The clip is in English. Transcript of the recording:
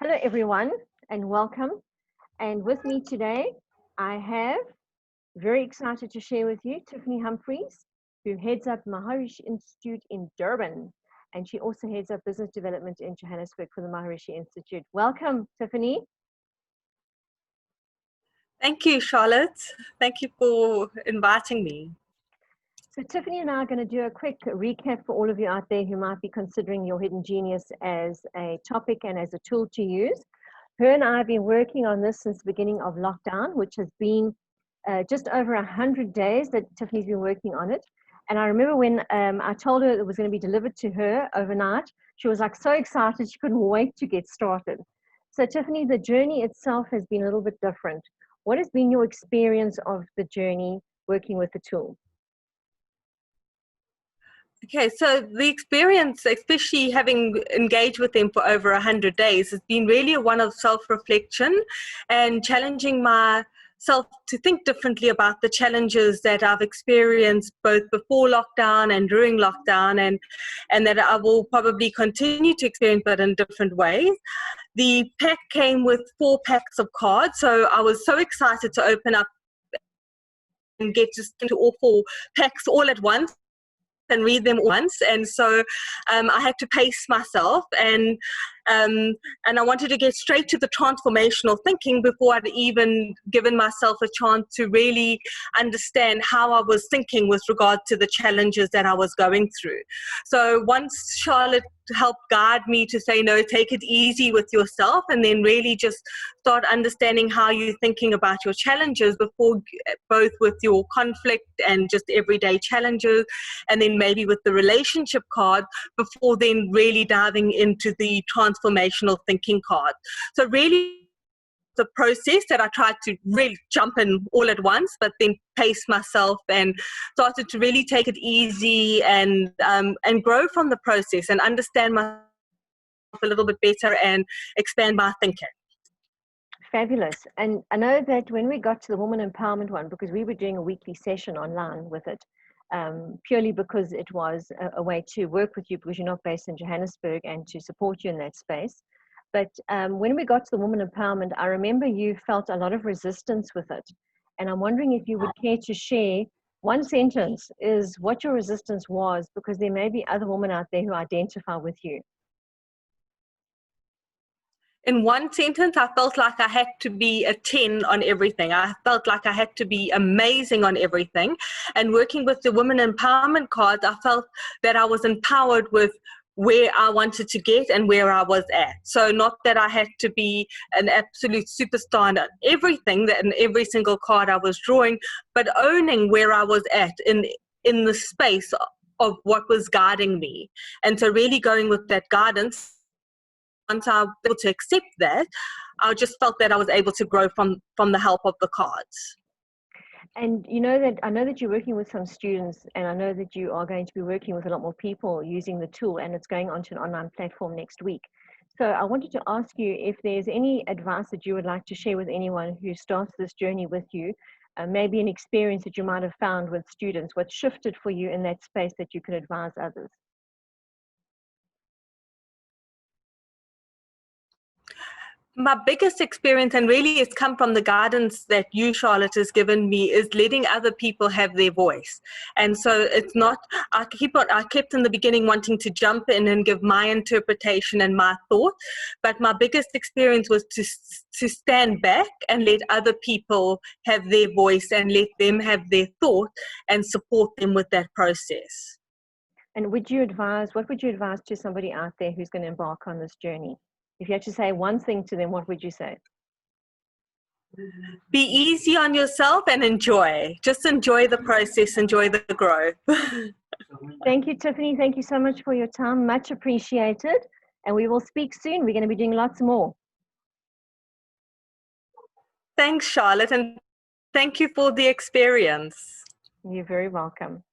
Hello, everyone, and welcome. And with me today, I have, very excited to share with you, Tiffiny Humphries, who heads up Maharishi Institute in Durban. And she also heads up business development in Johannesburg for the Maharishi Institute. Welcome, Tiffiny. Thank you, Charlotte. Thank you for inviting me. So Tiffiny and I are going to do a quick recap for all of you out there who might be considering your hidden genius as a topic and as a tool to use. Her and I have been working on this since the beginning of lockdown, which has been just over 100 days that Tiffany's been working on it. And I remember when I told her it was going to be delivered to her overnight, she was like so excited she couldn't wait to get started. So Tiffany, the journey itself has been a little bit different. What has been your experience of the journey working with the tool? Okay, so the experience, especially having engaged with them for over 100 days, has been really one of self-reflection and challenging myself to think differently about the challenges that I've experienced both before lockdown and during lockdown, and that I will probably continue to experience, but in different ways. The pack came with 4 packs of cards, so I was so excited to open up and get just into all 4 packs all at once and read them once. And so I had to pace myself, and I wanted to get straight to the transformational thinking before I'd even given myself a chance to really understand how I was thinking with regard to the challenges that I was going through. So once Charlotte helped guide me to say, no, take it easy with yourself, and then really just start understanding how you're thinking about your challenges before, both with your conflict and just everyday challenges, and then maybe with the relationship card, before then really diving into the transformational thinking card. So really the process that I tried to really jump in all at once, but then pace myself and started to really take it easy and grow from the process and understand myself a little bit better and expand my thinking. Fabulous. And I know that when we got to the woman empowerment one, because we were doing a weekly session online with it, purely because it was a way to work with you because you're not based in Johannesburg and to support you in that space. But when we got to the woman empowerment, I remember you felt a lot of resistance with it. And I'm wondering if you would care to share one sentence is what your resistance was, because there may be other women out there who identify with you. In one sentence, I felt like I had to be a 10 on everything. I felt like I had to be amazing on everything. And working with the women empowerment cards, I felt that I was empowered with where I wanted to get and where I was at. So not that I had to be an absolute superstar in everything, that in every single card I was drawing, but owning where I was at in the space of what was guiding me. And so really going with that guidance, once I was able to accept that, I just felt that I was able to grow from the help of the cards. And you know that I know that you're working with some students, and I know that you are going to be working with a lot more people using the tool, and it's going onto an online platform next week. So I wanted to ask you if there's any advice that you would like to share with anyone who starts this journey with you, maybe an experience that you might have found with students, what shifted for you in that space that you could advise others. My biggest experience, and really it's come from the guidance that you, Charlotte, has given me, is letting other people have their voice. And so it's not, I kept in the beginning wanting to jump in and give my interpretation and my thought, but my biggest experience was to stand back and let other people have their voice and let them have their thought and support them with that process. And what would you advise to somebody out there who's going to embark on this journey? If you had to say one thing to them, what would you say? Be easy on yourself and enjoy. Just enjoy the process, enjoy the growth. Thank you, Tiffiny. Thank you so much for your time. Much appreciated. And we will speak soon. We're going to be doing lots more. Thanks, Charlotte, and thank you for the experience. You're very welcome.